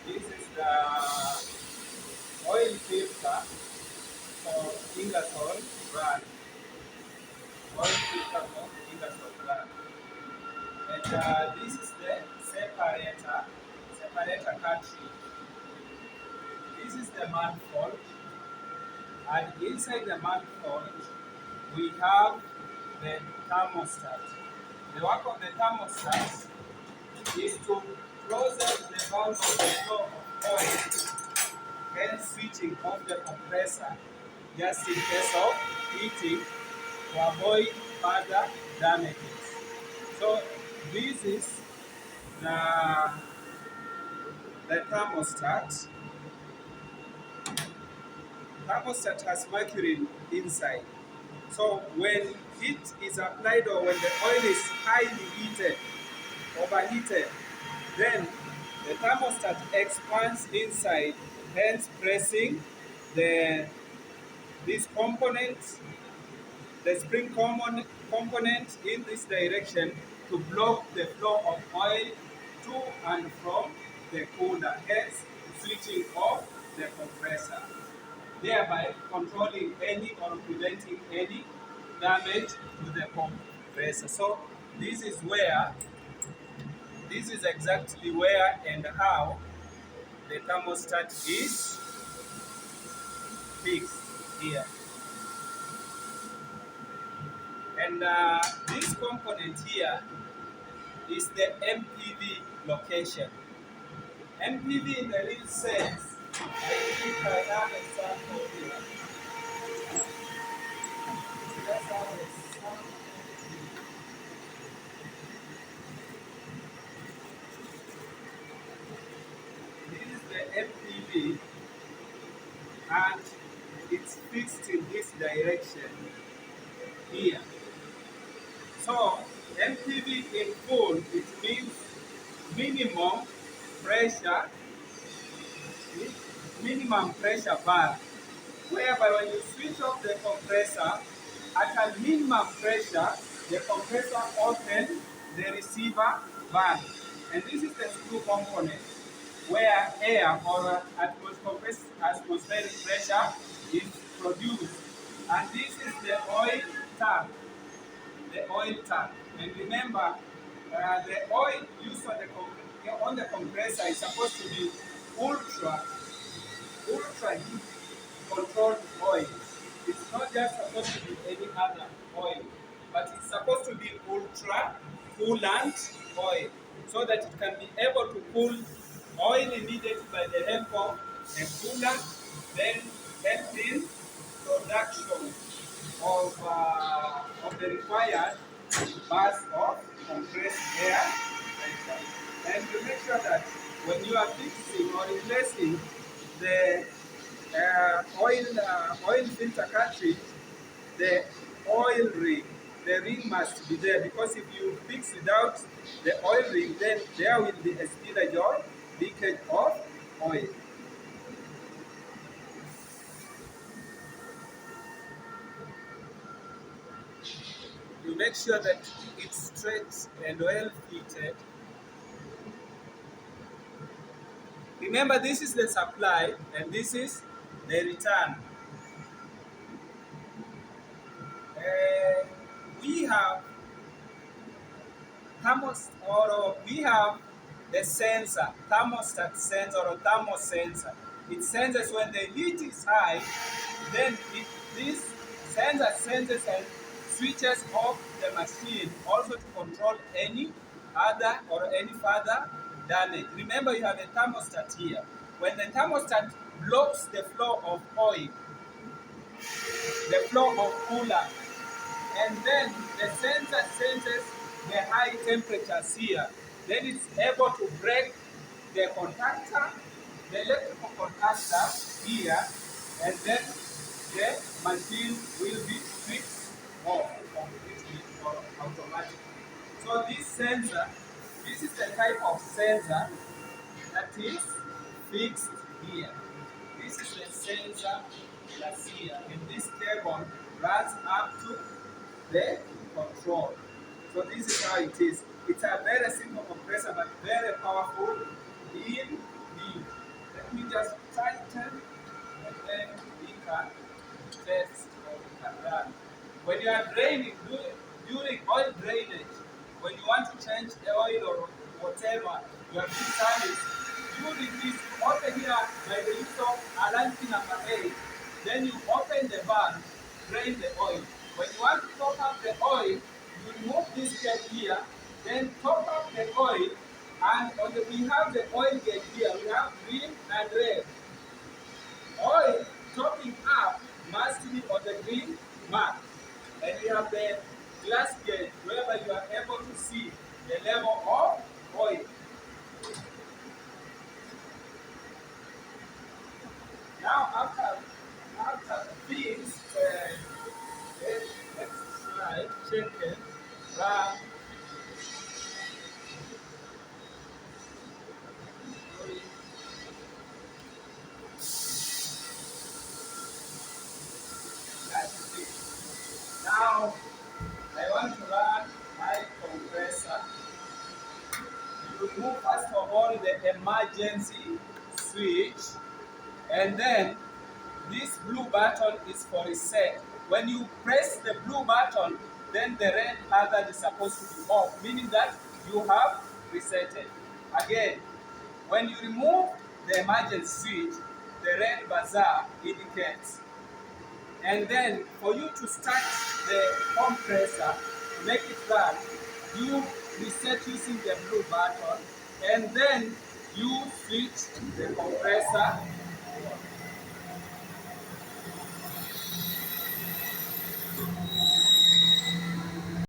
This is the oil filter for Ingersoll Rand. Oil filter for Ingersoll Rand. And this is the separator cartridge. This is the manifold, and inside the manifold we have the thermostat. The work of the thermostat is to close up the valve of the flow of oil, hence switching off the compressor just in case of heating to avoid further damages. So this is the, the thermostat. Thermostat has mercury inside. So when heat is applied or when the oil is highly heated, overheated, then the thermostat expands inside, hence pressing the this component, the spring component in this direction to block the flow of oil to and from the cooler, hence switching off the compressor, thereby controlling any or preventing any damage to the compressor. So this is where, this is exactly where and how the thermostat is fixed here. And this component here is the MPV location. MPV in the real sense, I think I have a sample here. Let's have a sample. This is the MPV, and it's fixed in this direction here. So MPV in full, it means minimum pressure, minimum pressure valve, whereby when you switch off the compressor, at a minimum pressure, the compressor opens the receiver valve. And this is the screw component where air or atmospheric pressure is produced. And this is the oil tank, the oil tank. And remember, the oil used on the compressor is supposed to be ultra heat controlled oil. It's not just supposed to be any other oil, but it's supposed to be ultra coolant oil, so that it can be able to cool oil immediately by the help of a cooler, then help in production of the required mass of compressed air pressure. And to make sure that when you are fixing or replacing the oil filter cartridge, the the ring must be there, because if you fix without the oil ring, then there will be a spillage or leakage of oil. To make sure that it's straight and well fitted. Remember, this is the supply and this is the return. Uh, we have we have the sensor, thermostat sensor or thermosensor. It senses when the heat is high, then this sensor senses and switches off the machine, also to control any other or any further damage. Remember, you have a thermostat here. When the thermostat blocks the flow of oil, the flow of coolant, and then the sensor senses the high temperatures here. Then it's able to break the contactor, the electrical contactor here, and then the machine will be switched off completely or automatically. So this sensor, this is the type of sensor that is fixed here. This is the sensor that's here, and this cable runs up to the control. So this is how it is. It's a very simple compressor, but very powerful in build. let me just tighten, and then we can test or we can run. When you are draining, during oil drainage, when you want to change the oil or whatever you have been service, during this, you open here by the use of alarm key number 8, then you open the valve, drain the oil. When you want to top up the oil, you remove this gauge here, then top up the oil, and we have the oil gauge here, we have green and red. Oil topping up must be on the green mark. And we have the glass gauge whereby you are able to see the level of oil. Now after this exercise, chicken, run, that's it. Now I want to run my compressor. You remove first of all the emergency switch, and then this blue button is for reset. When you press the blue button, then the red hazard is supposed to be off, meaning that you have resetted. Again, when you remove the emergency switch, the red buzzer indicates. And then for you to start the compressor, to make it run, you reset using the blue button, and then you switch the compressor